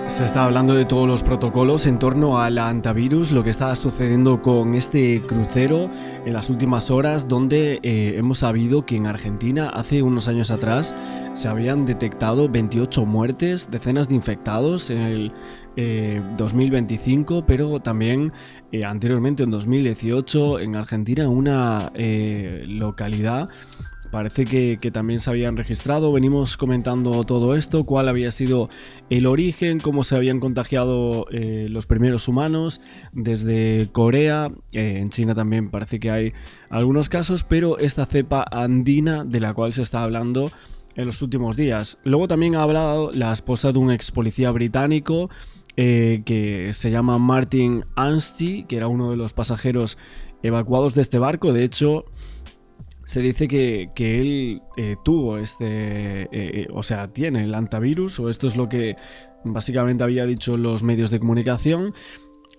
Se está hablando de todos los protocolos en torno al antivirus, lo que está sucediendo con este crucero en las últimas horas, donde hemos sabido que en Argentina hace unos años atrás se habían detectado 28 muertes, decenas de infectados en el 2025, pero también anteriormente en 2018 en Argentina, en una localidad. Parece que también se habían registrado. Venimos comentando todo esto, cuál había sido el origen, cómo se habían contagiado los primeros humanos desde Corea. En China también parece que hay algunos casos, pero esta cepa andina de la cual se está hablando en los últimos días. Luego también ha hablado la esposa de un ex policía británico que se llama Martin Anstey, que era uno de los pasajeros evacuados de este barco. De hecho, se dice que él tuvo tiene el antivirus, o esto es lo que básicamente había dicho los medios de comunicación.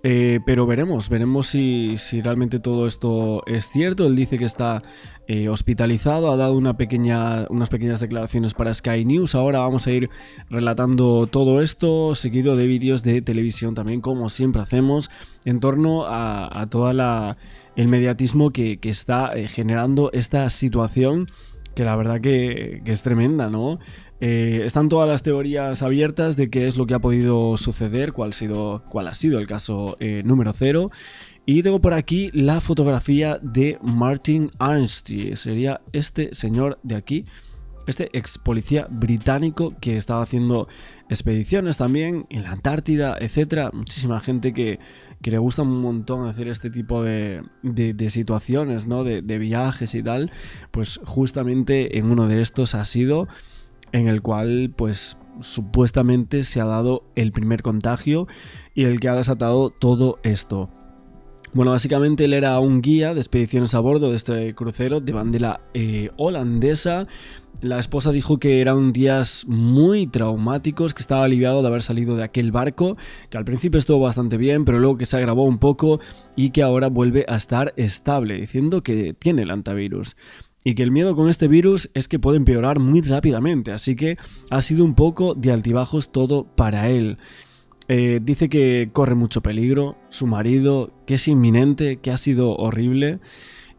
Pero veremos si realmente todo esto es cierto. Él dice que está hospitalizado, ha dado unas pequeñas declaraciones para Sky News. Ahora vamos a ir relatando todo esto, seguido de vídeos de televisión también, como siempre hacemos, en torno a todo el mediatismo que está generando esta situación, que la verdad que es tremenda, ¿no? Están todas las teorías abiertas de qué es lo que ha podido suceder, cuál ha sido el caso número 0. Y tengo por aquí la fotografía de Martin Anstey. Sería este señor de aquí, este ex policía británico que estaba haciendo expediciones también en la Antártida, etcétera. Muchísima gente que le gusta un montón hacer este tipo de situaciones, ¿no? De viajes y tal. Pues justamente en uno de estos ha sido en el cual, pues, supuestamente se ha dado el primer contagio y el que ha desatado todo esto. Bueno, básicamente él era un guía de expediciones a bordo de este crucero de bandera holandesa. La esposa dijo que eran días muy traumáticos, que estaba aliviado de haber salido de aquel barco, que al principio estuvo bastante bien, pero luego que se agravó un poco y que ahora vuelve a estar estable, diciendo que tiene el antivirus. Y que el miedo con este virus es que puede empeorar muy rápidamente, así que ha sido un poco de altibajos todo para él. Dice que corre mucho peligro, su marido, que es inminente, que ha sido horrible,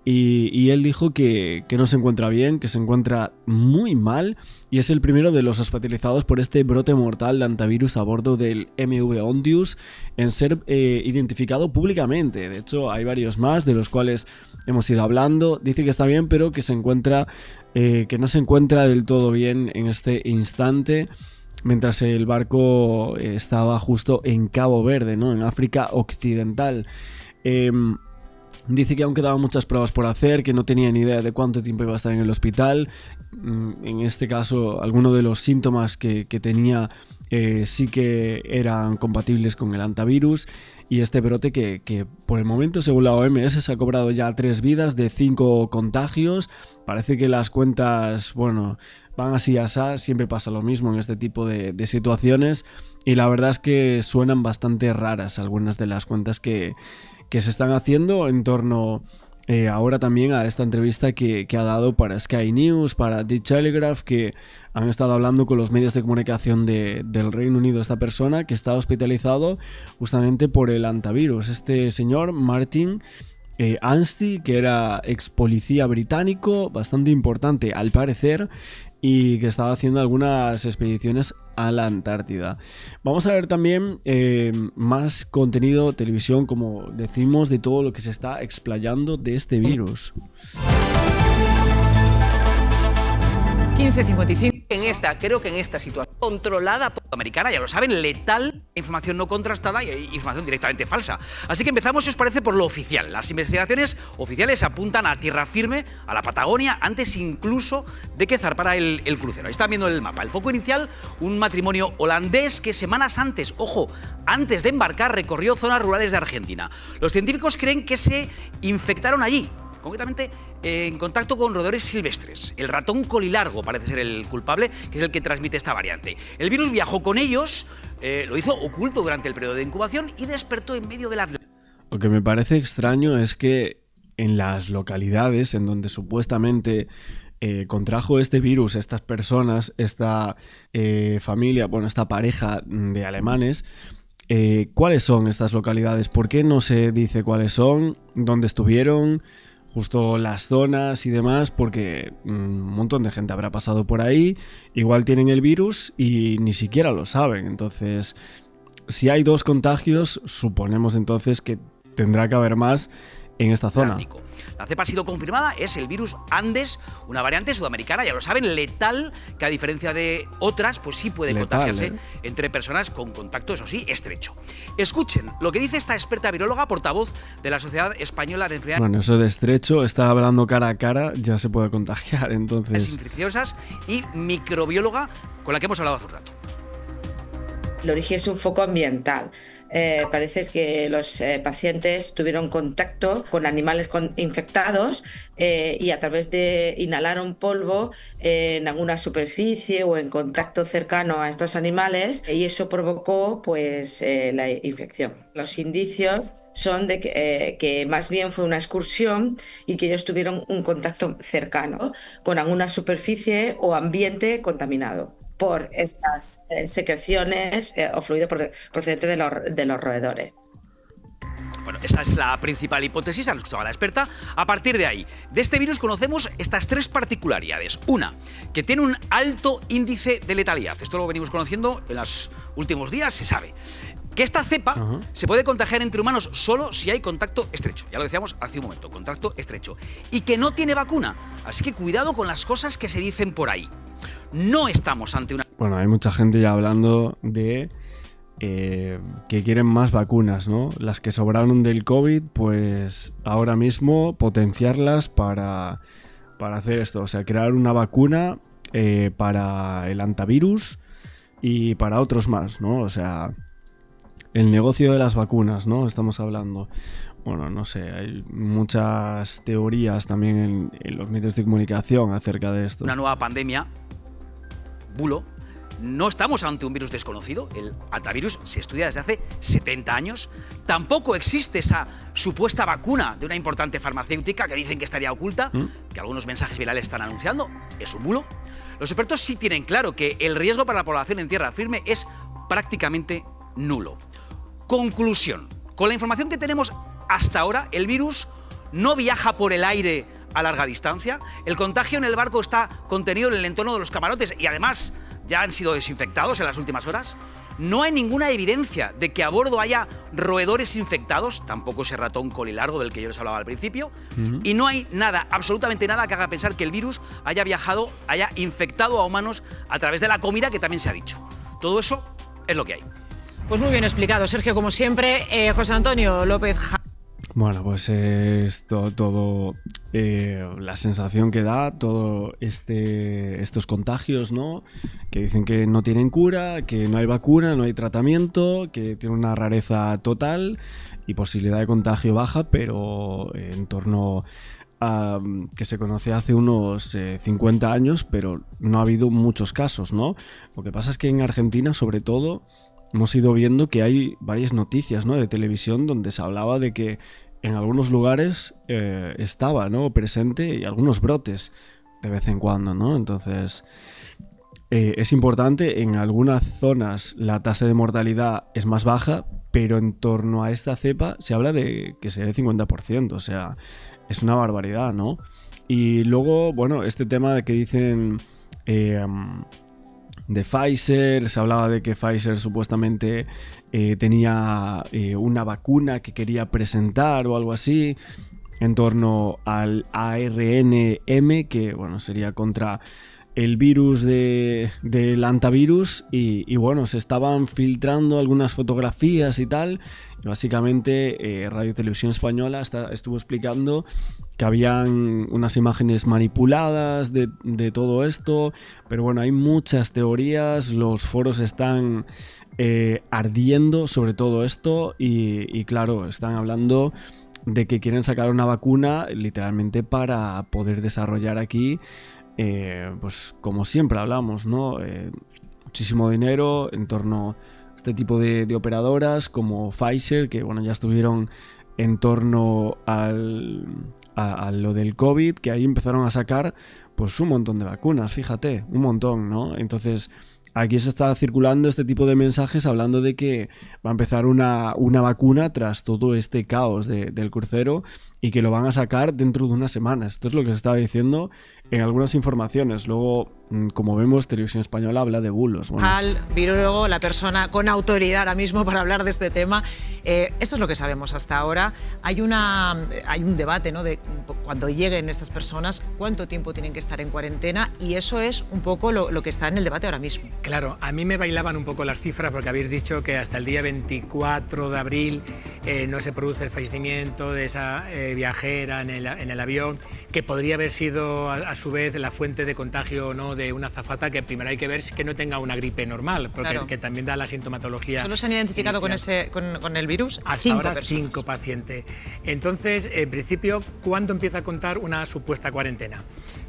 y él dijo que no se encuentra bien, que se encuentra muy mal, y es el primero de los hospitalizados por este brote mortal de antivirus a bordo del MV Ondius en ser identificado públicamente. De hecho, hay varios más de los cuales hemos ido hablando. Dice que está bien, pero que que no se encuentra del todo bien en este instante, mientras el barco estaba justo en Cabo Verde, ¿no? En África Occidental. Dice que aún quedaban muchas pruebas por hacer, que no tenía ni idea de cuánto tiempo iba a estar en el hospital. En este caso, algunos de los síntomas que tenía sí que eran compatibles con el antivirus. Y este brote que por el momento, según la OMS, se ha cobrado ya 3 vidas de 5 contagios. Parece que las cuentas, bueno, van así asá, siempre pasa lo mismo en este tipo de situaciones. Y la verdad es que suenan bastante raras algunas de las cuentas que se están haciendo en torno ahora también a esta entrevista que ha dado para Sky News, para The Telegraph, que han estado hablando con los medios de comunicación del Reino Unido, esta persona que está hospitalizado justamente por el antivirus. Este señor, Martin Anstey, que era ex policía británico, bastante importante al parecer, y que estaba haciendo algunas expediciones a la Antártida. Vamos a ver también más contenido, televisión, como decimos, de todo lo que se está explayando de este virus. 15:55. Creo que en esta situación controlada por la americana, ya lo saben, letal, información no contrastada y información directamente falsa. Así que empezamos, si os parece, por lo oficial. Las investigaciones oficiales apuntan a tierra firme, a la Patagonia, antes incluso de que zarpara el crucero. Ahí están viendo el mapa. El foco inicial, un matrimonio holandés que semanas antes, ojo, antes de embarcar, recorrió zonas rurales de Argentina. Los científicos creen que se infectaron allí, concretamente en contacto con roedores silvestres. El ratón colilargo parece ser el culpable, que es el que transmite esta variante. El virus viajó con ellos, lo hizo oculto durante el periodo de incubación y despertó en medio del Atlántico. Lo que me parece extraño es que en las localidades en donde supuestamente contrajo este virus, estas personas, esta familia, bueno, esta pareja de alemanes. ¿Cuáles son estas localidades? ¿Por qué no se dice cuáles son? ¿Dónde estuvieron? Justo las zonas y demás, porque un montón de gente habrá pasado por ahí, igual tienen el virus y ni siquiera lo saben. Entonces, si hay 2 contagios, suponemos entonces que tendrá que haber más en esta zona. La cepa ha sido confirmada, es el virus Andes, una variante sudamericana, ya lo saben, letal, que a diferencia de otras, pues sí puede contagiarse entre personas con contacto, eso sí, estrecho. Escuchen lo que dice esta experta viróloga, portavoz de la Sociedad Española de Enfermedades. Bueno, eso de estrecho, estar hablando cara a cara, ya se puede contagiar, entonces. Infecciosas y microbióloga con la que hemos hablado hace un rato. El origen es un foco ambiental. Parece que los pacientes tuvieron contacto con animales infectados y a través de inhalaron polvo en alguna superficie o en contacto cercano a estos animales y eso provocó pues la infección. Los indicios son de que más bien fue una excursión y que ellos tuvieron un contacto cercano con alguna superficie o ambiente contaminado por estas secreciones o fluido procedente de los roedores. Bueno, esa es la principal hipótesis, han escuchado a la experta. A partir de ahí, de este virus conocemos estas 3 particularidades. Una, que tiene un alto índice de letalidad. Esto lo venimos conociendo en los últimos días, se sabe. Que esta cepa se puede contagiar entre humanos solo si hay contacto estrecho. Ya lo decíamos hace un momento, contacto estrecho. Y que no tiene vacuna. Así que cuidado con las cosas que se dicen por ahí. No estamos ante una... Bueno, hay mucha gente ya hablando de que quieren más vacunas, ¿no? Las que sobraron del COVID, pues ahora mismo potenciarlas para hacer esto. O sea, crear una vacuna para el antivirus y para otros más, ¿no? O sea, el negocio de las vacunas, ¿no? Estamos hablando. Bueno, no sé, hay muchas teorías también en los medios de comunicación acerca de esto. Una nueva pandemia, bulo. No estamos ante un virus desconocido, el hantavirus se estudia desde hace 70 años. Tampoco existe esa supuesta vacuna de una importante farmacéutica que dicen que estaría oculta, que algunos mensajes virales están anunciando, es un bulo. Los expertos sí tienen claro que el riesgo para la población en tierra firme es prácticamente nulo. Conclusión, con la información que tenemos hasta ahora, el virus no viaja por el aire a larga distancia, el contagio en el barco está contenido en el entorno de los camarotes y además ya han sido desinfectados en las últimas horas. No hay ninguna evidencia de que a bordo haya roedores infectados, tampoco ese ratón colilargo del que yo les hablaba al principio, y no hay nada, absolutamente nada que haga pensar que el virus haya viajado, haya infectado a humanos a través de la comida, que también se ha dicho. Todo eso es lo que hay. Pues muy bien explicado, Sergio, como siempre. José Antonio López. Bueno, pues todo la sensación que da, todo estos contagios, ¿no? Que dicen que no tienen cura, que no hay vacuna, no hay tratamiento, que tiene una rareza total y posibilidad de contagio baja, pero en torno a que se conoce hace unos 50 años, pero no ha habido muchos casos, ¿no? Lo que pasa es que en Argentina, sobre todo, hemos ido viendo que hay varias noticias, ¿no?, de televisión donde se hablaba de que en algunos lugares estaba, ¿no?, presente y algunos brotes de vez en cuando, ¿no? Entonces es importante, en algunas zonas la tasa de mortalidad es más baja, pero en torno a esta cepa se habla de que sea el 50%, o sea, es una barbaridad, ¿no? Y luego, bueno, este tema de que dicen... de Pfizer, se hablaba de que Pfizer supuestamente tenía una vacuna que quería presentar o algo así en torno al ARNM, que bueno, sería contra el virus del hantavirus y bueno, se estaban filtrando algunas fotografías y tal, y básicamente Radio Televisión Española estuvo explicando que habían unas imágenes manipuladas de todo esto, pero bueno, hay muchas teorías, los foros están ardiendo sobre todo esto y claro, están hablando de que quieren sacar una vacuna literalmente para poder desarrollar aquí, pues como siempre hablamos, ¿no? Muchísimo dinero en torno a este tipo de operadoras como Pfizer, que bueno, ya estuvieron en torno a lo del COVID, que ahí empezaron a sacar pues un montón de vacunas, fíjate, un montón, ¿no? Entonces aquí se está circulando este tipo de mensajes hablando de que va a empezar una vacuna tras todo este caos del crucero y que lo van a sacar dentro de unas semanas. Esto es lo que se estaba diciendo en algunas informaciones. Luego, como vemos, Televisión Española habla de bulos. Bueno. Al virólogo, la persona con autoridad ahora mismo para hablar de este tema. Esto es lo que sabemos hasta ahora. Hay un debate, ¿no?, de cuando lleguen estas personas, cuánto tiempo tienen que estar en cuarentena, y eso es un poco lo que está en el debate ahora mismo. Claro, a mí me bailaban un poco las cifras porque habéis dicho que hasta el día 24 de abril no se produce el fallecimiento de esa viajera en el avión, que podría haber sido a su vez la fuente de contagio o no de una azafata, que primero hay que ver que no tenga una gripe normal, porque claro, que también da la sintomatología. ¿Solo se han identificado con el virus? Hasta ahora 5 pacientes. Entonces, en principio, ¿cuándo empieza a contar una supuesta cuarentena?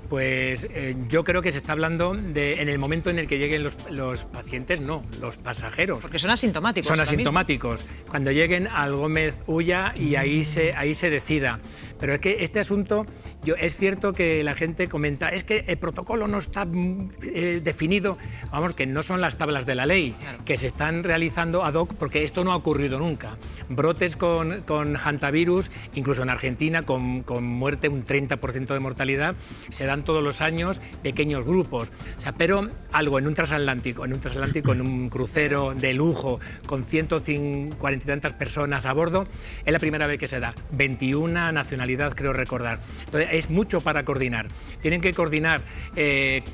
Pues yo creo que se está hablando en el momento en el que lleguen los pacientes, no, los pasajeros. Porque son asintomáticos. Son asintomáticos. Cuando lleguen al Gómez Ulla y ahí se decida. Pero es que este asunto, es cierto que la gente comenta, es que el protocolo no está definido. Vamos, que no son las tablas de la ley, claro, que se están realizando ad hoc, porque esto no ha ocurrido nunca. Brotes con hantavirus, incluso en Argentina, con muerte, un 30% de mortalidad, se dan todos los años pequeños grupos. O sea, pero algo en un transatlántico, en un crucero de lujo con 140 y tantas personas a bordo, es la primera vez que se da. 21 nacionalidades, creo recordar. Entonces, es mucho para coordinar. Tienen que coordinar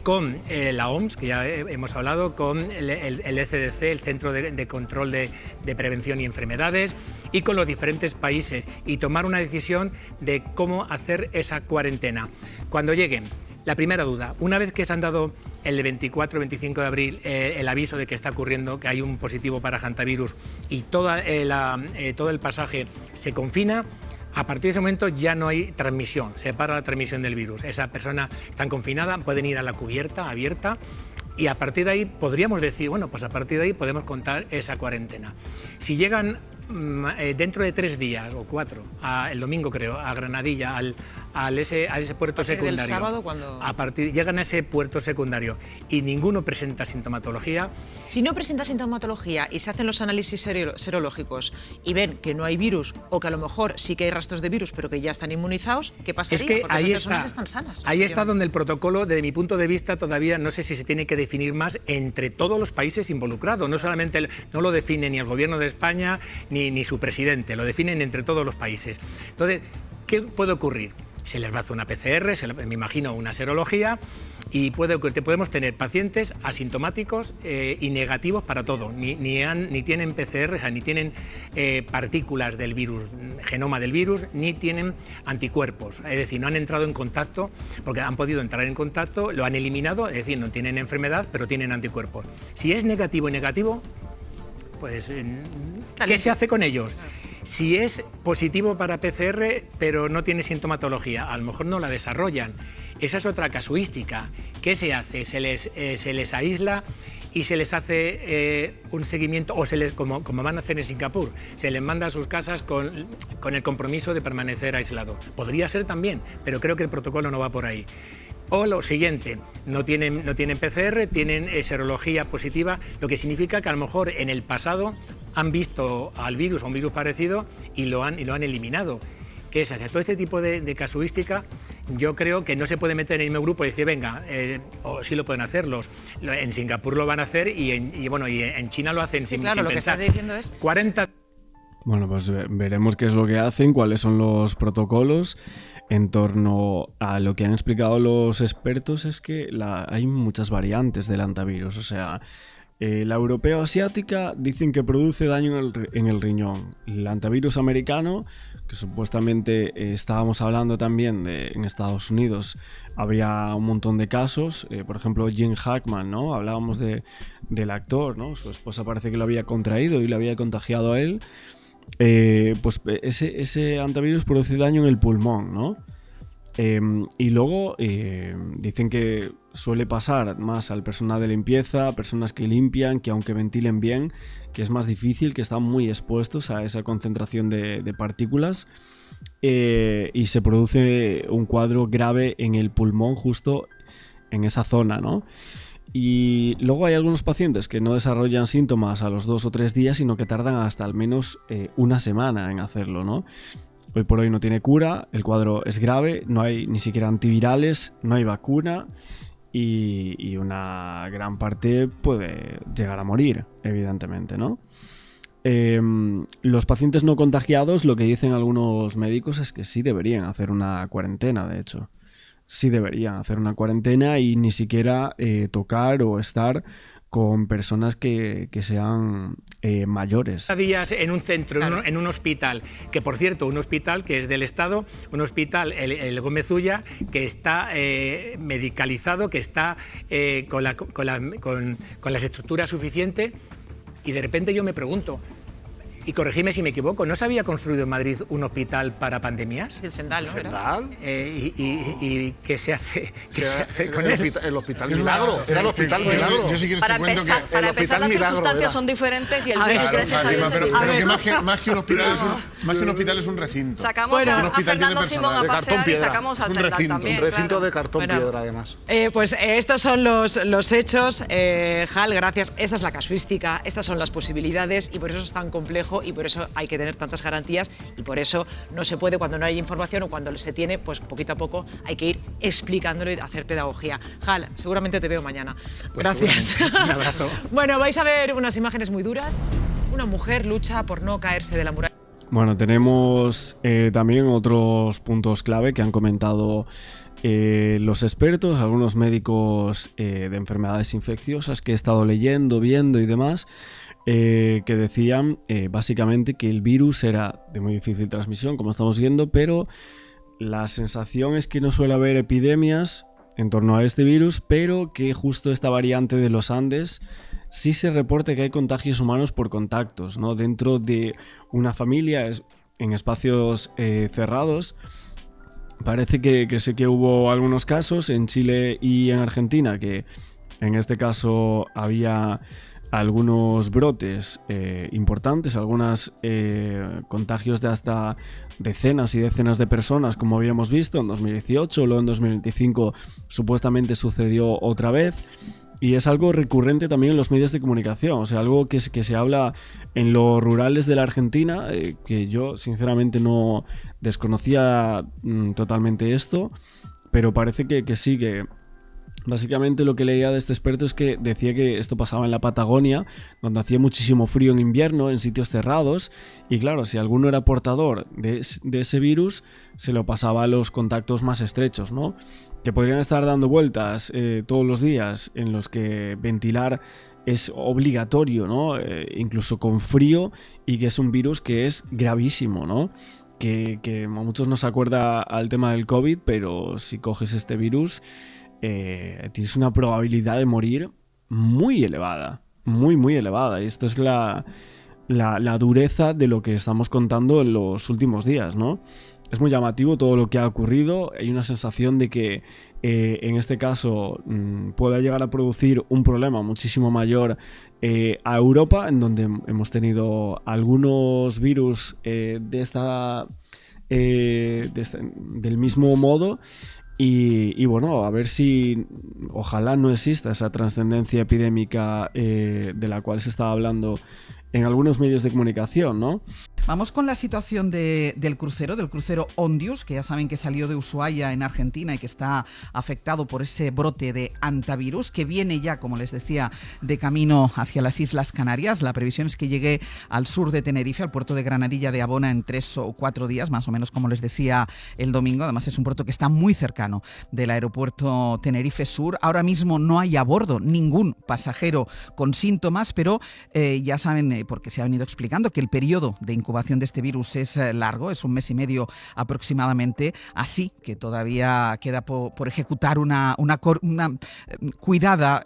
con la OMS, que ya hemos hablado, con el ECDC, el Centro de Control de Prevención y Enfermedades, y con los diferentes países, y tomar una decisión de cómo hacer esa cuarentena. Cuando lleguen, la primera duda, una vez que se han dado el 24-25 de abril el aviso de que está ocurriendo, que hay un positivo para hantavirus y todo el pasaje se confina, a partir de ese momento ya no hay transmisión, se para la transmisión del virus. Esa persona está confinada, pueden ir a la cubierta abierta, y a partir de ahí podríamos decir, bueno, pues a partir de ahí podemos contar esa cuarentena. Si llegan dentro de 3 días o 4, el domingo creo, a Granadilla, a ese puerto secundario. Del sábado, cuando llegan a ese puerto secundario y ninguno presenta sintomatología. Si no presenta sintomatología y se hacen los análisis serológicos y ven que no hay virus, o que a lo mejor sí que hay rastros de virus pero que ya están inmunizados, ¿qué pasaría? Es que porque ahí esas personas están sanas. Ahí está donde el protocolo, desde mi punto de vista, todavía no sé si se tiene que definir más entre todos los países involucrados. No solamente no lo define ni el gobierno de España ni su presidente, lo definen entre todos los países. Entonces, ¿qué puede ocurrir? Se les va a hacer una PCR, me imagino una serología, y podemos tener pacientes asintomáticos y negativos para todo. Ni tienen PCR, ni tienen partículas del virus, genoma del virus, ni tienen anticuerpos. Es decir, no han entrado en contacto, porque han podido entrar en contacto, lo han eliminado, es decir, no tienen enfermedad, pero tienen anticuerpos. Si es negativo, pues ¿qué se hace con ellos? Si es positivo para PCR, pero no tiene sintomatología, a lo mejor no la desarrollan. Esa es otra casuística. ¿Qué se hace? Se les aísla y se les hace un seguimiento, o como van a hacer en Singapur, se les manda a sus casas con el compromiso de permanecer aislado. Podría ser también, pero creo que el protocolo no va por ahí. O lo siguiente, no tienen PCR, tienen serología positiva, lo que significa que a lo mejor en el pasado han visto al virus o un virus parecido y lo han eliminado. ¿Qué es hacer? Todo este tipo de casuística, yo creo que no se puede meter en el mismo grupo y decir, venga, o sí lo pueden hacerlos. En Singapur lo van a hacer y en China lo hacen sin claro, lo pensar. Que estás diciendo es 40... Bueno, pues veremos qué es lo que hacen, cuáles son los protocolos. En torno a lo que han explicado los expertos, es que hay muchas variantes del hantavirus. O sea, la europea o asiática dicen que produce daño en el riñón. El hantavirus americano, que supuestamente estábamos hablando también en Estados Unidos, había un montón de casos. Por ejemplo, Jim Hackman, ¿no? Hablábamos del actor, ¿no? Su esposa parece que lo había contraído y le había contagiado a él. Pues ese hantavirus produce daño en el pulmón, ¿no? Y luego dicen que suele pasar más al personal de limpieza, personas que limpian, que aunque ventilen bien, que es más difícil, que están muy expuestos a esa concentración de partículas, y se produce un cuadro grave en el pulmón justo en esa zona, ¿no? Y luego hay algunos pacientes que no desarrollan síntomas a los 2 o 3 días, sino que tardan hasta al menos una semana en hacerlo, ¿no? Hoy por hoy no tiene cura, el cuadro es grave, no hay ni siquiera antivirales, no hay vacuna y una gran parte puede llegar a morir, evidentemente, ¿no? Los pacientes no contagiados, lo que dicen algunos médicos es que sí deberían hacer una cuarentena, de hecho. Sí deberían hacer una cuarentena y ni siquiera tocar o estar con personas que sean mayores. Días en un centro, claro, en un hospital, que por cierto, un hospital que es del Estado, un hospital, el Gómez Ulla, que está medicalizado, que está con las estructuras suficientes, y de repente yo me pregunto, y corregidme si me equivoco, ¿no se había construido en Madrid un hospital para pandemias? El Zendal, ¿no? ¿Zendal? ¿Y qué se hace, con él? El Hospital Milagro. Era el Hospital Milagro. Yo sí quiero para empezar, las circunstancias son diferentes y el virus, gracias a Dios, es diferente. Pero que más que un hospital es un recinto. Sacamos a Fernando Simón a pasear y sacamos al Zendal también. Un recinto de cartón piedra, además. Pues estos son los hechos. Hal, gracias. Esta es la casuística, estas son las posibilidades y por eso es tan complejo y por eso hay que tener tantas garantías y por eso no se puede, cuando no hay información o cuando se tiene, pues poquito a poco hay que ir explicándolo y hacer pedagogía. Hal, seguramente te veo mañana. Pues gracias. Un abrazo. Bueno, vais a ver unas imágenes muy duras. Una mujer lucha por no caerse de la muralla. Bueno, tenemos también otros puntos clave que han comentado los expertos, algunos médicos de enfermedades infecciosas que he estado leyendo, viendo y demás, que decían básicamente que el virus era de muy difícil transmisión, como estamos viendo, pero la sensación es que no suele haber epidemias en torno a este virus, pero que justo esta variante de los Andes sí se reporta que hay contagios humanos por contactos, ¿no? Dentro de una familia, en espacios cerrados. Parece que sí que hubo algunos casos en Chile y en Argentina, que en este caso había algunos brotes importantes, algunos contagios de hasta decenas y decenas de personas, como habíamos visto en 2018, luego en 2025 supuestamente sucedió otra vez. Y es algo recurrente también en los medios de comunicación, o sea, algo que se habla en los rurales de la Argentina, que yo sinceramente no desconocía totalmente esto, pero parece que sí, que básicamente lo que leía de este experto es que decía que esto pasaba en la Patagonia, donde hacía muchísimo frío en invierno, en sitios cerrados, y claro, si alguno era portador de ese virus, se lo pasaba a los contactos más estrechos, ¿no? Que podrían estar dando vueltas todos los días, en los que ventilar es obligatorio, ¿no? Incluso con frío, y que es un virus que es gravísimo, ¿no? Que a muchos nos acuerda al tema del COVID, pero si coges este virus, tienes una probabilidad de morir muy elevada, muy elevada, y esto es la dureza de lo que estamos contando en los últimos días, ¿no? Es muy llamativo todo lo que ha ocurrido. Hay una sensación de que en este caso pueda llegar a producir un problema muchísimo mayor a Europa, en donde hemos tenido algunos virus del mismo modo. Y bueno, a ver si ojalá no exista esa trascendencia epidémica de la cual se estaba hablando en algunos medios de comunicación, ¿no? Vamos con la situación del crucero Ondius, que ya saben que salió de Ushuaia en Argentina y que está afectado por ese brote de hantavirus, que viene ya, como les decía, de camino hacia las Islas Canarias. La previsión es que llegue al sur de Tenerife, al puerto de Granadilla de Abona, en 3 o 4 días, más o menos, como les decía el domingo. Además, es un puerto que está muy cercano del aeropuerto Tenerife Sur. Ahora mismo no hay a bordo ningún pasajero con síntomas, pero ya saben, porque se ha venido explicando, que el periodo de incubación incubación de este virus es largo, es 1 mes y medio aproximadamente, así que todavía queda por ejecutar una cuidada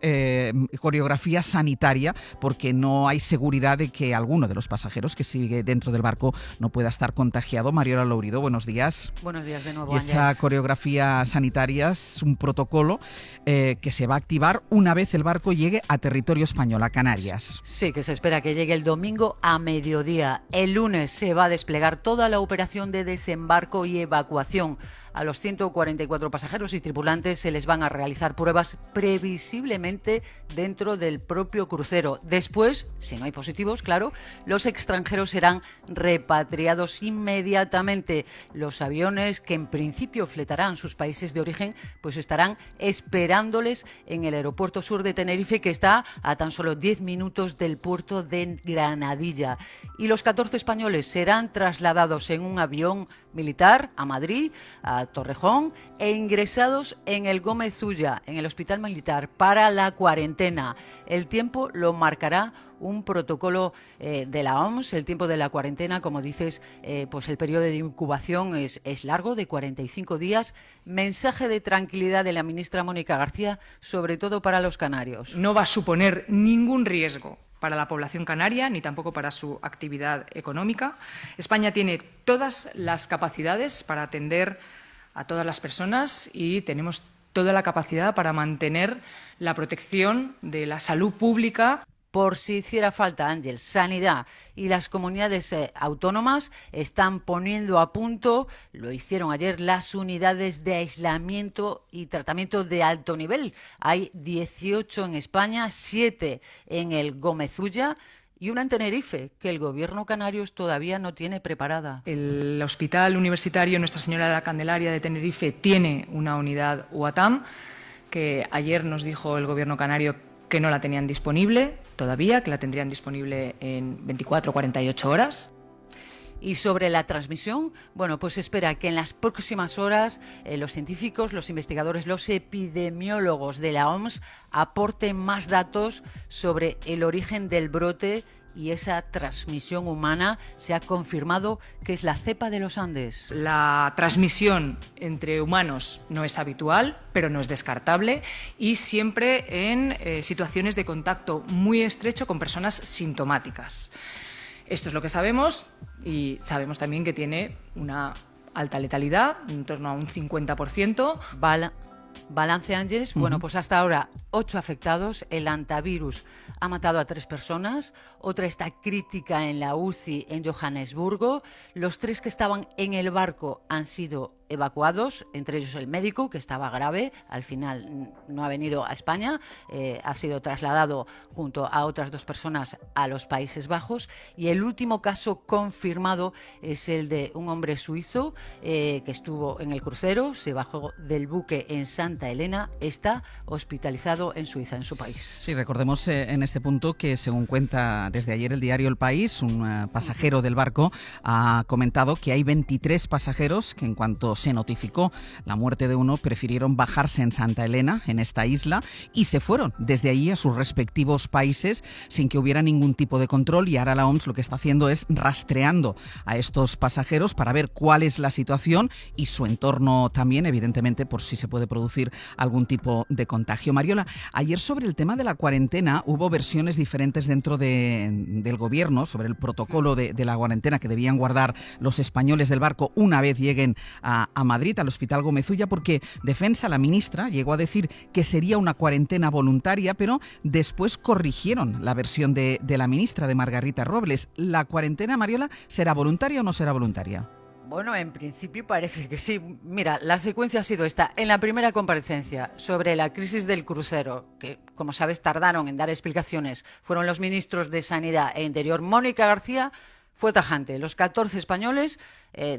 coreografía sanitaria, porque no hay seguridad de que alguno de los pasajeros que sigue dentro del barco no pueda estar contagiado. Mariola Lourido, buenos días. Buenos días de nuevo, Y esa coreografía sanitaria es un protocolo que se va a activar una vez el barco llegue a territorio español, a Canarias. Sí, que se espera que llegue el domingo a mediodía. El lunes se va a desplegar toda la operación de desembarco y evacuación. A los 144 pasajeros y tripulantes se les van a realizar pruebas previsiblemente dentro del propio crucero. Después, si no hay positivos, claro, los extranjeros serán repatriados inmediatamente. Los aviones que en principio fletarán sus países de origen, pues estarán esperándoles en el aeropuerto sur de Tenerife, que está a tan solo 10 minutos del puerto de Granadilla. Y los 14 españoles serán trasladados en un avión militar a Madrid, a Torrejón, e ingresados en el Gómez Ulla, en el Hospital Militar, para la cuarentena. El tiempo lo marcará un protocolo de la OMS. El tiempo de la cuarentena, como dices, pues el periodo de incubación es largo, de 45 días. Mensaje de tranquilidad de la ministra Mónica García, sobre todo para los canarios. No va a suponer ningún riesgo para la población canaria, ni tampoco para su actividad económica. España tiene todas las capacidades para atender a todas las personas y tenemos toda la capacidad para mantener la protección de la salud pública. Por si hiciera falta, Ángel, Sanidad y las comunidades autónomas están poniendo a punto, lo hicieron ayer, las unidades de aislamiento y tratamiento de alto nivel. Hay 18 en España, 7 en el Gómez Ulla y una en Tenerife, que el gobierno canario todavía no tiene preparada. El Hospital Universitario Nuestra Señora de la Candelaria de Tenerife tiene una unidad UATAM, que ayer nos dijo el gobierno canario que no la tenían disponible todavía, que la tendrían disponible en 24 o 48 horas. Y sobre la transmisión, bueno, pues se espera que en las próximas horas los científicos, los investigadores, los epidemiólogos de la OMS aporten más datos sobre el origen del brote y esa transmisión humana. Se ha confirmado que es la cepa de los Andes. La transmisión entre humanos no es habitual, pero no es descartable, y siempre en situaciones de contacto muy estrecho con personas sintomáticas. Esto es lo que sabemos, y sabemos también que tiene una alta letalidad, en torno a un 50%. Balance, Ángeles. Bueno, pues hasta ahora 8 afectados. El hantavirus ha matado a 3 personas. Otra está crítica en la UCI en Johannesburgo. Los 3 que estaban en el barco han sido evacuados, entre ellos el médico, que estaba grave. Al final no ha venido a España. Ha sido trasladado junto a otras 2 personas a los Países Bajos. Y el último caso confirmado es el de un hombre suizo que estuvo en el crucero, se bajó del buque en Santa Elena, está hospitalizado en Suiza, en su país. Sí, recordemos en este punto que, según cuenta desde ayer el diario El País, un pasajero del barco ha comentado que hay 23 pasajeros que, en cuanto se notificó la muerte de uno, prefirieron bajarse en Santa Elena, en esta isla, y se fueron desde allí a sus respectivos países sin que hubiera ningún tipo de control. Y ahora la OMS lo que está haciendo es rastreando a estos pasajeros para ver cuál es la situación y su entorno también, evidentemente, por si se puede producir algún tipo de contagio. Mariola, ayer sobre el tema de la cuarentena hubo versiones diferentes dentro del gobierno sobre el protocolo de la cuarentena que debían guardar los españoles del barco una vez lleguen a Madrid, al Hospital Gómez Ulla, porque Defensa, la ministra, llegó a decir que sería una cuarentena voluntaria, pero después corrigieron la versión de la ministra, de Margarita Robles. ¿La cuarentena, Mariola, será voluntaria o no será voluntaria? Bueno, en principio parece que sí. Mira, la secuencia ha sido esta. En la primera comparecencia sobre la crisis del crucero, que, como sabes, tardaron en dar explicaciones, fueron los ministros de Sanidad e Interior. Mónica García fue tajante. Los 14 españoles,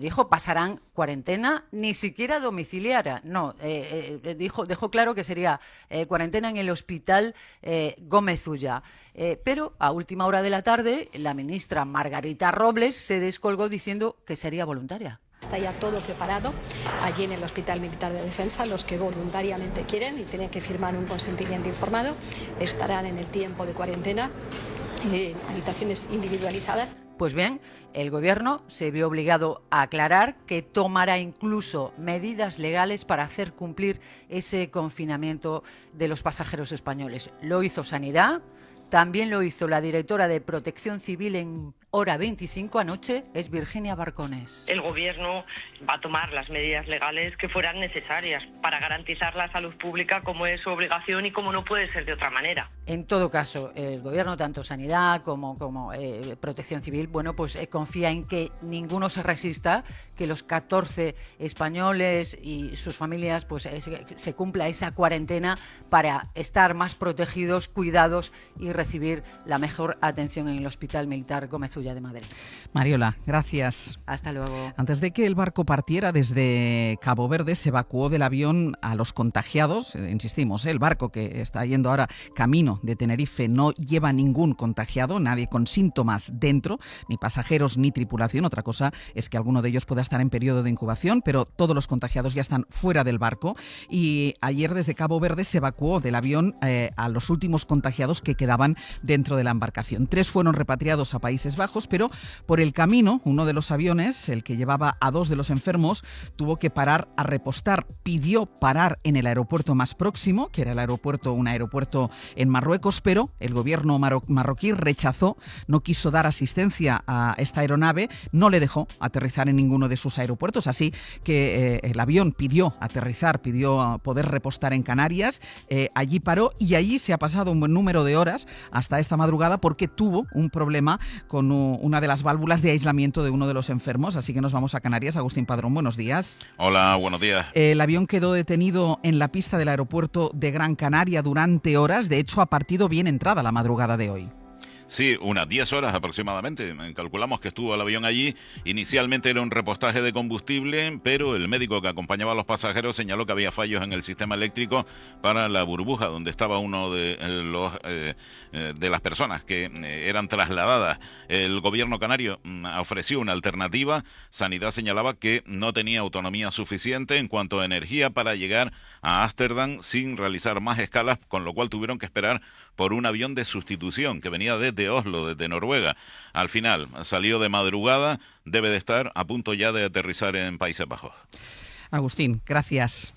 dijo, pasarán cuarentena, ni siquiera domiciliaria. No, dejó claro que sería cuarentena en el Hospital Gómez Ulla. Pero a última hora de la tarde, la ministra Margarita Robles se descolgó diciendo que sería voluntaria. Está ya todo preparado allí en el Hospital Militar de Defensa. Los que voluntariamente quieren y tienen que firmar un consentimiento informado estarán en el tiempo de cuarentena habitaciones individualizadas. Pues bien, el Gobierno se vio obligado a aclarar que tomará incluso medidas legales para hacer cumplir ese confinamiento de los pasajeros españoles. Lo hizo Sanidad, también lo hizo la directora de Protección Civil en Hora 25 anoche, es Virginia Barcones. El Gobierno va a tomar las medidas legales que fueran necesarias para garantizar la salud pública, como es su obligación y como no puede ser de otra manera. En todo caso, el Gobierno, tanto Sanidad como Protección Civil, confía en que ninguno se resista, que los 14 españoles y sus familias se cumpla esa cuarentena para estar más protegidos, cuidados y recibir la mejor atención en el Hospital Militar Gómez Ulla de Madrid. Mariola, gracias. Hasta luego. Antes de que el barco partiera desde Cabo Verde, se evacuó del avión a los contagiados. Insistimos, el barco que está yendo ahora camino de Tenerife no lleva ningún contagiado, nadie con síntomas dentro, ni pasajeros ni tripulación. Otra cosa es que alguno de ellos pueda estar en periodo de incubación, pero todos los contagiados ya están fuera del barco. Y ayer desde Cabo Verde se evacuó del avión a los últimos contagiados que quedaban dentro de la embarcación. 3 fueron repatriados a Países Bajos, pero por el camino, uno de los aviones, el que llevaba a 2 de los enfermos, tuvo que parar a repostar. Pidió parar en el aeropuerto más próximo, que era un aeropuerto en Marruecos, pero el gobierno marroquí rechazó, no quiso dar asistencia a esta aeronave, no le dejó aterrizar en ninguno de sus aeropuertos, así que el avión pidió aterrizar, pidió poder repostar en Canarias, allí paró y allí se ha pasado un buen número de horas hasta esta madrugada porque tuvo un problema con una de las válvulas de aislamiento de uno de los enfermos, así que nos vamos a Canarias. Agustín Padrón, buenos días. Hola, buenos días. El avión quedó detenido en la pista del aeropuerto de Gran Canaria durante horas, de hecho ha partido bien entrada la madrugada de hoy. Sí, unas 10 horas aproximadamente. Calculamos que estuvo el avión allí. Inicialmente era un repostaje de combustible, pero el médico que acompañaba a los pasajeros señaló que había fallos en el sistema eléctrico para la burbuja donde estaba uno de las personas que eran trasladadas. El gobierno canario ofreció una alternativa. Sanidad señalaba que no tenía autonomía suficiente en cuanto a energía para llegar a Ámsterdam sin realizar más escalas, con lo cual tuvieron que esperar por un avión de sustitución que venía desde Oslo, desde Noruega. Al final salió de madrugada, debe de estar a punto ya de aterrizar en Países Bajos. Agustín, gracias.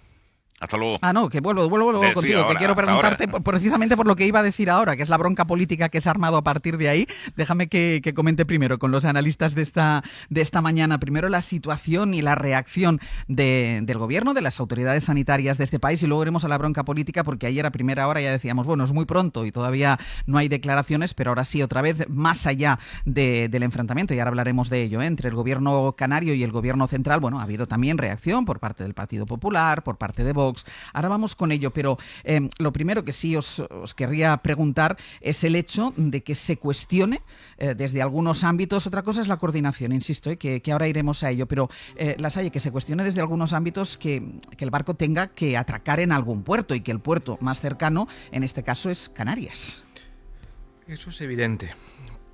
Hasta luego. Que vuelvo contigo, ahora, que quiero preguntarte precisamente por lo que iba a decir ahora, que es la bronca política que se ha armado a partir de ahí. Déjame que comente primero con los analistas de esta mañana. Primero la situación y la reacción del gobierno, de las autoridades sanitarias de este país, y luego iremos a la bronca política, porque ayer a primera hora ya decíamos, es muy pronto y todavía no hay declaraciones, pero ahora sí, otra vez, más allá del enfrentamiento, y ahora hablaremos de ello, entre el gobierno canario y el gobierno central. Ha habido también reacción por parte del Partido Popular, por parte de Vox. Ahora vamos con ello, pero lo primero que sí os querría preguntar es el hecho de que se cuestione desde algunos ámbitos. Otra cosa es la coordinación, insisto, que ahora iremos a ello, pero Lasalle, que se cuestione desde algunos ámbitos que el barco tenga que atracar en algún puerto y que el puerto más cercano, en este caso, es Canarias. Eso es evidente,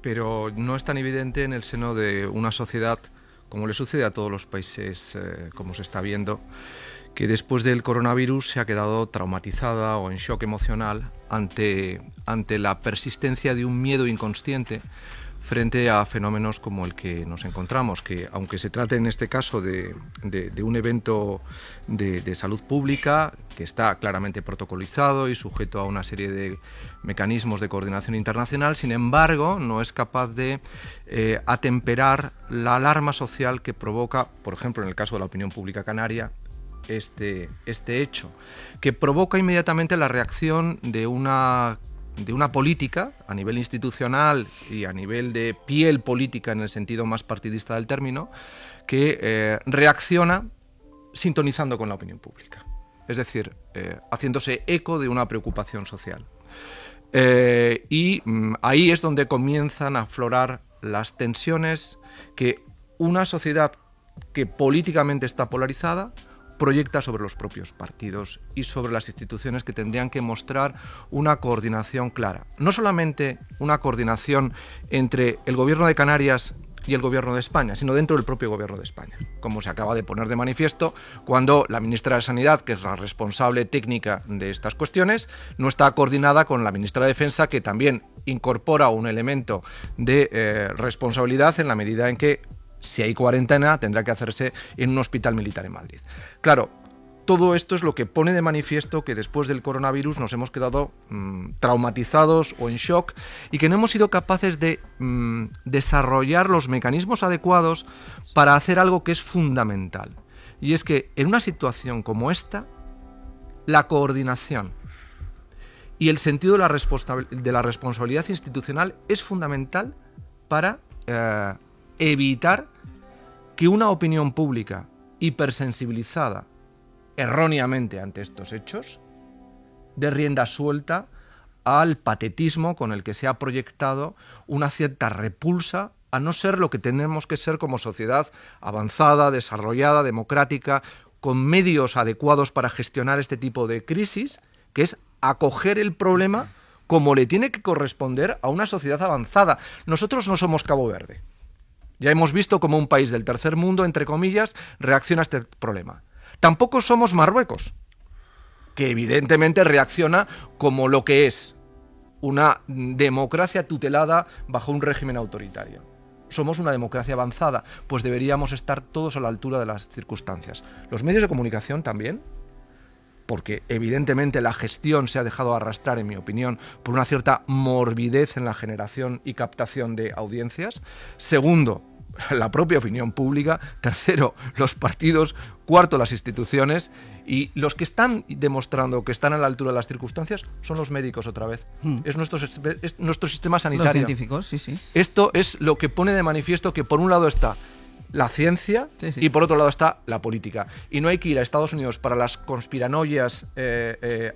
pero no es tan evidente en el seno de una sociedad, como le sucede a todos los países, como se está viendo, que después del coronavirus se ha quedado traumatizada o en shock emocional ante la persistencia de un miedo inconsciente frente a fenómenos como el que nos encontramos, que aunque se trate en este caso de un evento de salud pública que está claramente protocolizado y sujeto a una serie de mecanismos de coordinación internacional, sin embargo no es capaz de atemperar la alarma social que provoca, por ejemplo en el caso de la opinión pública canaria, este hecho, que provoca inmediatamente la reacción de una política a nivel institucional y a nivel de piel política en el sentido más partidista del término, que reacciona sintonizando con la opinión pública, es decir, haciéndose eco de una preocupación social. Y ahí es donde comienzan a aflorar las tensiones que una sociedad que políticamente está polarizada proyecta sobre los propios partidos y sobre las instituciones, que tendrían que mostrar una coordinación clara. No solamente una coordinación entre el gobierno de Canarias y el gobierno de España, sino dentro del propio gobierno de España, como se acaba de poner de manifiesto cuando la ministra de Sanidad, que es la responsable técnica de estas cuestiones, no está coordinada con la ministra de Defensa, que también incorpora un elemento de responsabilidad en la medida en que, si hay cuarentena, tendrá que hacerse en un hospital militar en Madrid. Claro, todo esto es lo que pone de manifiesto que después del coronavirus nos hemos quedado traumatizados o en shock y que no hemos sido capaces de desarrollar los mecanismos adecuados para hacer algo que es fundamental. Y es que en una situación como esta, la coordinación y el sentido de la responsabilidad institucional es fundamental para evitar que una opinión pública hipersensibilizada erróneamente ante estos hechos dé rienda suelta al patetismo con el que se ha proyectado una cierta repulsa a no ser lo que tenemos que ser como sociedad avanzada, desarrollada, democrática, con medios adecuados para gestionar este tipo de crisis, que es acoger el problema como le tiene que corresponder a una sociedad avanzada. Nosotros no somos Cabo Verde. Ya hemos visto cómo un país del tercer mundo, entre comillas, reacciona a este problema. Tampoco somos Marruecos, que evidentemente reacciona como lo que es una democracia tutelada bajo un régimen autoritario. Somos una democracia avanzada, pues deberíamos estar todos a la altura de las circunstancias. Los medios de comunicación también, porque evidentemente la gestión se ha dejado arrastrar, en mi opinión, por una cierta morbidez en la generación y captación de audiencias. Segundo, la propia opinión pública. Tercero, los partidos. Cuarto, las instituciones. Y los que están demostrando que están a la altura de las circunstancias son los médicos otra vez. Es nuestro sistema sanitario. Los científicos, sí, sí. Esto es lo que pone de manifiesto que por un lado está la ciencia y por otro lado está la política. Y no hay que ir a Estados Unidos para las conspiranoias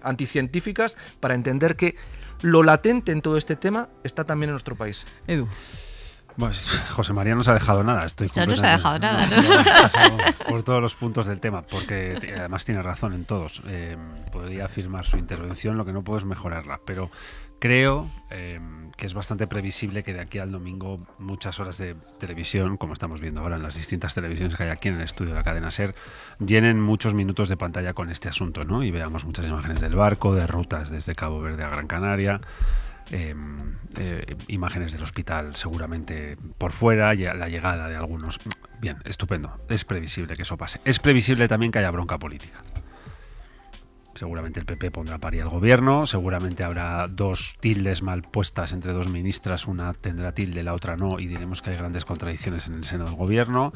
anticientíficas para entender que lo latente en todo este tema está también en nuestro país. Edu. Pues José María no se ha dejado nada. No se ha dejado nada, ¿no? Por todos los puntos del tema, porque además tiene razón en todos. Podría afirmar su intervención, lo que no puedo es mejorarla, pero creo que es bastante previsible que de aquí al domingo muchas horas de televisión, como estamos viendo ahora en las distintas televisiones que hay aquí en el estudio de la cadena SER, llenen muchos minutos de pantalla con este asunto, ¿no? Y veamos muchas imágenes del barco, de rutas desde Cabo Verde a Gran Canaria. Imágenes del hospital seguramente por fuera, la llegada de algunos. Bien, estupendo, es previsible que eso pase. Es previsible también que haya bronca política. Seguramente el PP pondrá a parir al gobierno, seguramente habrá dos tildes mal puestas entre dos ministras, una tendrá tilde, la otra no, y diremos que hay grandes contradicciones en el seno del gobierno.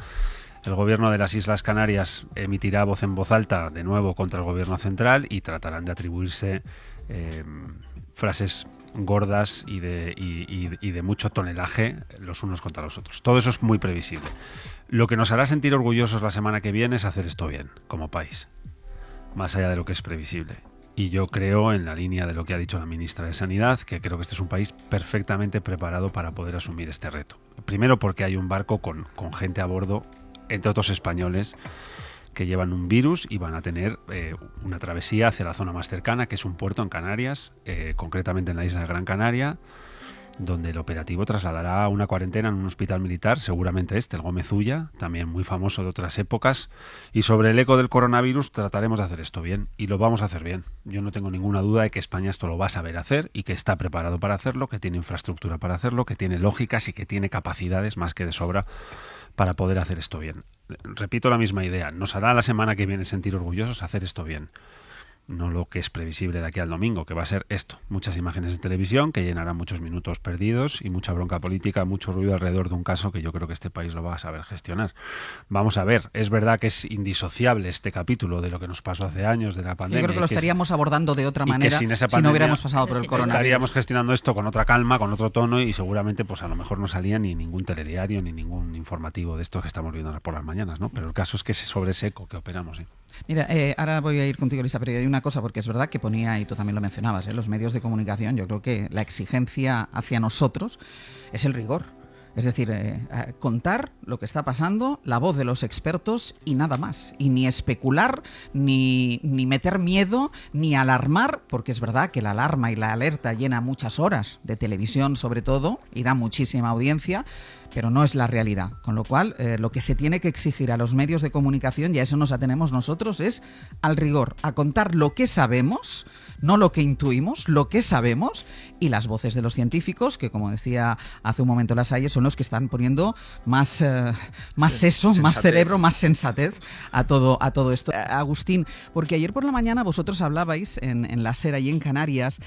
El gobierno de las Islas Canarias emitirá voz en voz alta de nuevo contra el gobierno central y tratarán de atribuirse frases gordas y de mucho tonelaje los unos contra los otros. Todo eso es muy previsible. Lo que nos hará sentir orgullosos la semana que viene es hacer esto bien, como país, más allá de lo que es previsible. Y yo creo, en la línea de lo que ha dicho la ministra de Sanidad, que creo que este es un país perfectamente preparado para poder asumir este reto. Primero porque hay un barco con gente a bordo, entre otros españoles, que llevan un virus y van a tener una travesía hacia la zona más cercana, que es un puerto en Canarias, concretamente en la isla de Gran Canaria, donde el operativo trasladará una cuarentena en un hospital militar, seguramente el Gómez Ulla, también muy famoso de otras épocas. Y sobre el eco del coronavirus trataremos de hacer esto bien, y lo vamos a hacer bien. Yo no tengo ninguna duda de que España esto lo va a saber hacer y que está preparado para hacerlo, que tiene infraestructura para hacerlo, que tiene lógicas y que tiene capacidades más que de sobra para poder hacer esto bien. Repito la misma idea, nos hará la semana que viene sentir orgullosos hacer esto bien. No lo que es previsible de aquí al domingo, que va a ser esto. Muchas imágenes de televisión que llenarán muchos minutos perdidos y mucha bronca política, mucho ruido alrededor de un caso que yo creo que este país lo va a saber gestionar. Vamos a ver, es verdad que es indisociable este capítulo de lo que nos pasó hace años, de la pandemia. Yo creo que lo estaríamos abordando de otra manera si no hubiéramos pasado por el coronavirus. Estaríamos gestionando esto con otra calma, con otro tono, y seguramente pues a lo mejor no salía ni ningún telediario ni ningún informativo de esto que estamos viendo por las mañanas, ¿no? Pero el caso es que es sobre ese eco que operamos, ¿sí? Mira, ahora voy a ir contigo, Elisa, pero hay una cosa, porque es verdad que ponía, y tú también lo mencionabas, los medios de comunicación, yo creo que la exigencia hacia nosotros es el rigor. Es decir, contar lo que está pasando, la voz de los expertos y nada más. Y ni especular, ni meter miedo, ni alarmar, porque es verdad que la alarma y la alerta llena muchas horas de televisión sobre todo y da muchísima audiencia, pero no es la realidad. Con lo cual, lo que se tiene que exigir a los medios de comunicación, y a eso nos atenemos nosotros, es al rigor, a contar lo que sabemos, no lo que intuimos, lo que sabemos, y las voces de los científicos, que como decía hace un momento Lasalle, son los que están poniendo más seso, más cerebro, más sensatez a todo esto. Agustín, porque ayer por la mañana vosotros hablabais en La Sera y en Canarias,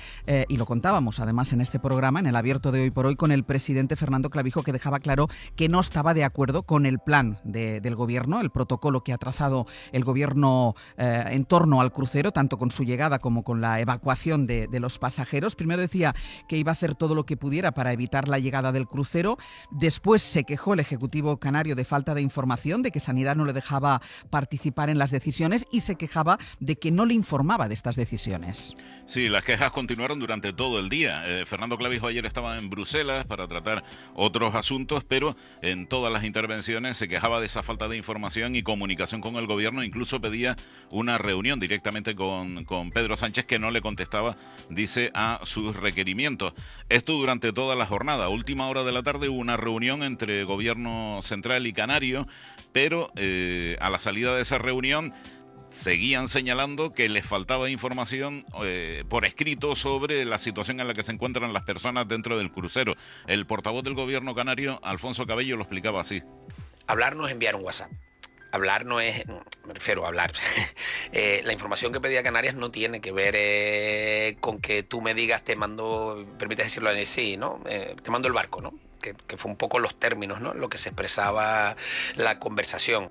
y lo contábamos además en este programa, en el abierto de Hoy por Hoy, con el presidente Fernando Clavijo, que dejaba claro que no estaba de acuerdo con el plan del gobierno, el protocolo que ha trazado el gobierno en torno al crucero, tanto con su llegada como con la evacuación de los pasajeros. Primero decía que iba a hacer todo lo que pudiera para evitar la llegada del crucero. Después se quejó el Ejecutivo canario de falta de información, de que Sanidad no le dejaba participar en las decisiones, y se quejaba de que no le informaba de estas decisiones. Sí, las quejas continuaron durante todo el día. Fernando Clavijo ayer estaba en Bruselas para tratar otros asuntos, pero en todas las intervenciones se quejaba de esa falta de información y comunicación con el gobierno. Incluso pedía una reunión directamente con Pedro Sánchez, que no le contestaba, dice, a sus requerimientos. Esto durante toda la jornada. A última hora de la tarde hubo una reunión entre gobierno central y canario, pero a la salida de esa reunión seguían señalando que les faltaba información por escrito sobre la situación en la que se encuentran las personas dentro del crucero. El portavoz del gobierno canario, Alfonso Cabello, lo explicaba así. Hablar no es enviar un WhatsApp. Hablar no es, me refiero a hablar. La información que pedía Canarias no tiene que ver con que tú me digas, te mando, permites decirlo así, ¿no? Te mando el barco, ¿no? Que fue un poco los términos, ¿no? Lo que se expresaba la conversación.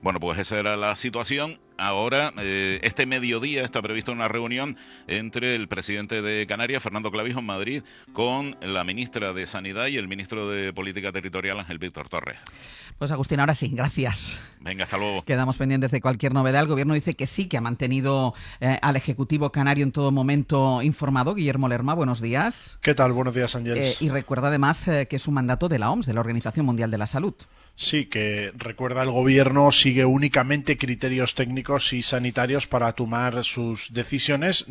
Bueno, pues esa era la situación. Ahora, este mediodía está prevista una reunión entre el presidente de Canarias, Fernando Clavijo, en Madrid, con la ministra de Sanidad y el ministro de Política Territorial, Ángel Víctor Torres. Pues Agustín, ahora sí, gracias. Venga, hasta luego. Quedamos pendientes de cualquier novedad. El gobierno dice que sí, que ha mantenido al Ejecutivo canario en todo momento informado. Guillermo Lerma, buenos días. ¿Qué tal? Buenos días, Ángeles. Y recuerda además que es un mandato de la OMS, de la Organización Mundial de la Salud. Sí, que recuerda el gobierno sigue únicamente criterios técnicos y sanitarios para tomar sus decisiones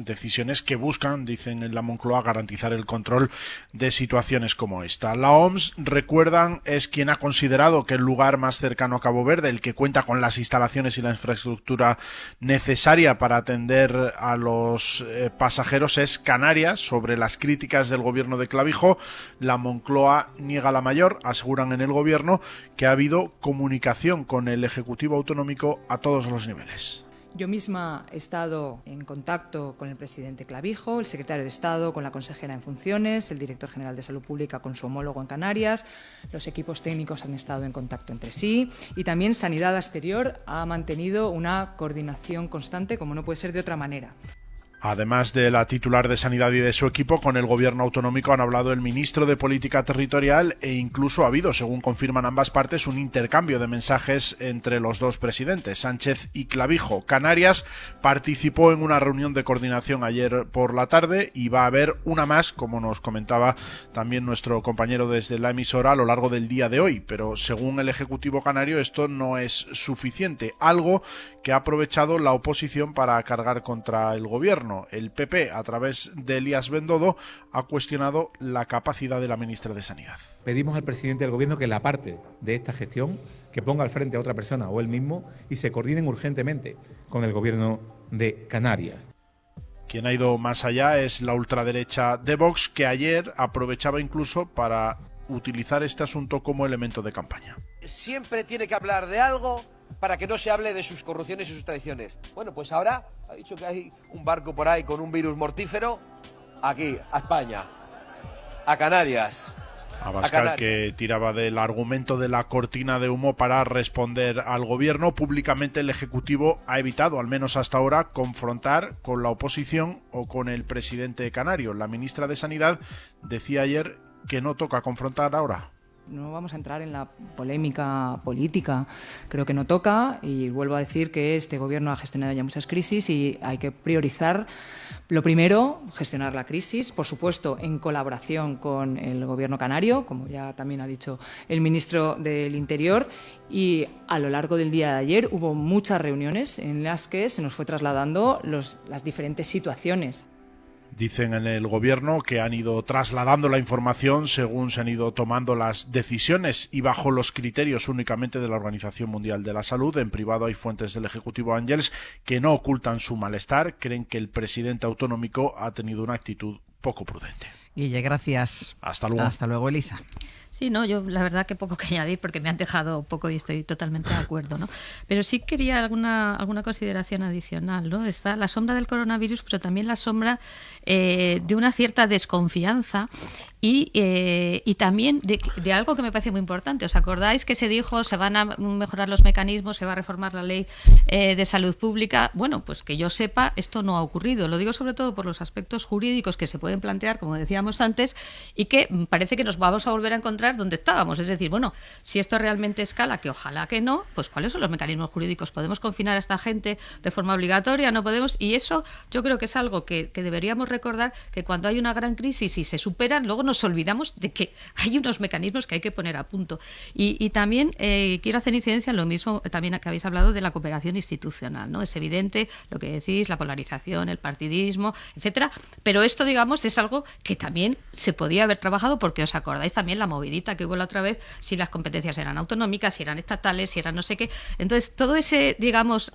que buscan, dicen en la Moncloa, garantizar el control de situaciones como esta. La OMS, recuerdan, es quien ha considerado que el lugar más cercano a Cabo Verde, el que cuenta con las instalaciones y la infraestructura necesaria para atender a los pasajeros, es Canarias. Sobre las críticas del gobierno de Clavijo, la Moncloa niega la mayor. Aseguran en el gobierno que ha habido comunicación con el Ejecutivo Autonómico a todos los niveles. Yo misma he estado en contacto con el presidente Clavijo, el secretario de Estado con la consejera en funciones, el director general de Salud Pública con su homólogo en Canarias, los equipos técnicos han estado en contacto entre sí y también Sanidad Exterior ha mantenido una coordinación constante, como no puede ser de otra manera. Además de la titular de Sanidad y de su equipo, con el gobierno autonómico han hablado el ministro de Política Territorial e incluso ha habido, según confirman ambas partes, un intercambio de mensajes entre los dos presidentes, Sánchez y Clavijo. Canarias participó en una reunión de coordinación ayer por la tarde y va a haber una más, como nos comentaba también nuestro compañero desde la emisora, a lo largo del día de hoy. Pero según el Ejecutivo canario esto no es suficiente, algo que ha aprovechado la oposición para cargar contra el gobierno. El PP, a través de Elías Bendodo, ha cuestionado la capacidad de la ministra de Sanidad. Pedimos al presidente del gobierno que la parte de esta gestión, que ponga al frente a otra persona o él mismo y se coordinen urgentemente con el gobierno de Canarias. Quien ha ido más allá es la ultraderecha de Vox, que ayer aprovechaba incluso para utilizar este asunto como elemento de campaña. Siempre tiene que hablar de algo para que no se hable de sus corrupciones y sus tradiciones. Bueno, pues ahora ha dicho que hay un barco por ahí con un virus mortífero, aquí, a España, a Canarias. Abascal, que tiraba del argumento de la cortina de humo para responder al gobierno. Públicamente el Ejecutivo ha evitado, al menos hasta ahora, confrontar con la oposición o con el presidente canario. La ministra de Sanidad decía ayer que no toca confrontar ahora. No vamos a entrar en la polémica política, creo que no toca y vuelvo a decir que este gobierno ha gestionado ya muchas crisis y hay que priorizar, lo primero, gestionar la crisis, por supuesto en colaboración con el gobierno canario, como ya también ha dicho el ministro del Interior, y a lo largo del día de ayer hubo muchas reuniones en las que se nos fue trasladando las diferentes situaciones. Dicen en el gobierno que han ido trasladando la información según se han ido tomando las decisiones y bajo los criterios únicamente de la Organización Mundial de la Salud. En privado hay fuentes del Ejecutivo Ángels que no ocultan su malestar, creen que el presidente autonómico ha tenido una actitud poco prudente. Guille, gracias. Hasta luego. Hasta luego, Elisa. Sí, no, yo la verdad que poco que añadir porque me han dejado poco y estoy totalmente de acuerdo, ¿no? Pero sí quería alguna consideración adicional, ¿no? Está la sombra del coronavirus, pero también la sombra de una cierta desconfianza y también de algo que me parece muy importante. ¿Os acordáis que se dijo se van a mejorar los mecanismos, se va a reformar la ley de salud pública? Bueno, pues que yo sepa, esto no ha ocurrido. Lo digo sobre todo por los aspectos jurídicos que se pueden plantear, como decíamos antes, y que parece que nos vamos a volver a encontrar donde estábamos. Es decir, bueno, si esto realmente escala, que ojalá que no, pues ¿cuáles son los mecanismos jurídicos? ¿Podemos confinar a esta gente de forma obligatoria? ¿No podemos? Y eso yo creo que es algo que deberíamos recordar, que cuando hay una gran crisis y se superan, luego nos olvidamos de que hay unos mecanismos que hay que poner a punto. Y también quiero hacer incidencia en lo mismo también que habéis hablado de la cooperación institucional, ¿no? Es evidente lo que decís, la polarización, el partidismo, etcétera, pero esto, digamos, es algo que también se podía haber trabajado, porque os acordáis también la movidita que hubo la otra vez, si las competencias eran autonómicas, si eran estatales, si eran no sé qué. Entonces, todo ese, digamos,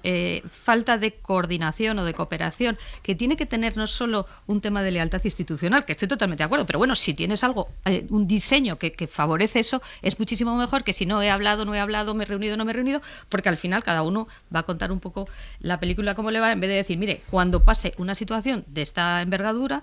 falta de coordinación o de cooperación, que tiene que tener no solo un tema de lealtad institucional, que estoy totalmente de acuerdo, pero bueno, si tienes algo, un diseño que favorece eso, es muchísimo mejor que si no he hablado, me he reunido, no me he reunido, porque al final cada uno va a contar un poco la película cómo le va, en vez de decir, mire, cuando pase una situación de esta envergadura,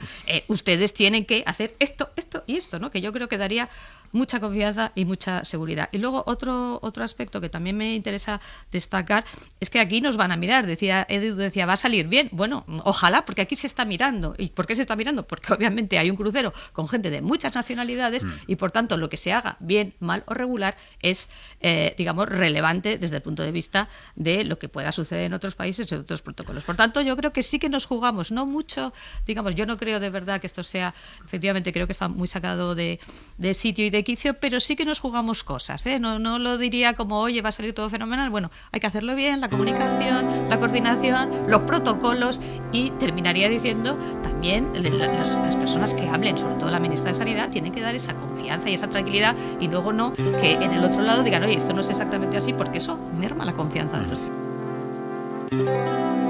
ustedes tienen que hacer esto, esto y esto, ¿no? Que yo creo que daría mucha confianza y mucha seguridad. Y luego otro aspecto que también me interesa destacar es que aquí nos van a mirar. Edu decía, va a salir bien. Bueno, ojalá, porque aquí se está mirando. ¿Y por qué se está mirando? Porque obviamente hay un crucero con gente de muchas nacionalidades y por tanto lo que se haga bien, mal o regular es, digamos, relevante desde el punto de vista de lo que pueda suceder en otros países y en otros protocolos. Por tanto, yo creo que sí que nos jugamos, no mucho, digamos, yo no creo de verdad que esto sea, efectivamente creo que está muy sacado de sitio y de quicio, pero sí que nos jugamos cosas, ¿eh? No lo diría como, oye, va a salir todo fenomenal. Bueno, hay que hacerlo bien, la comunicación, la coordinación, los protocolos, y terminaría diciendo también las personas que hablen, sobre todo la ministra de Sanidad, tienen que dar esa confianza y esa tranquilidad, y luego no que en el otro lado digan, oye, esto no es exactamente así, porque eso merma la confianza de los ciudadanos.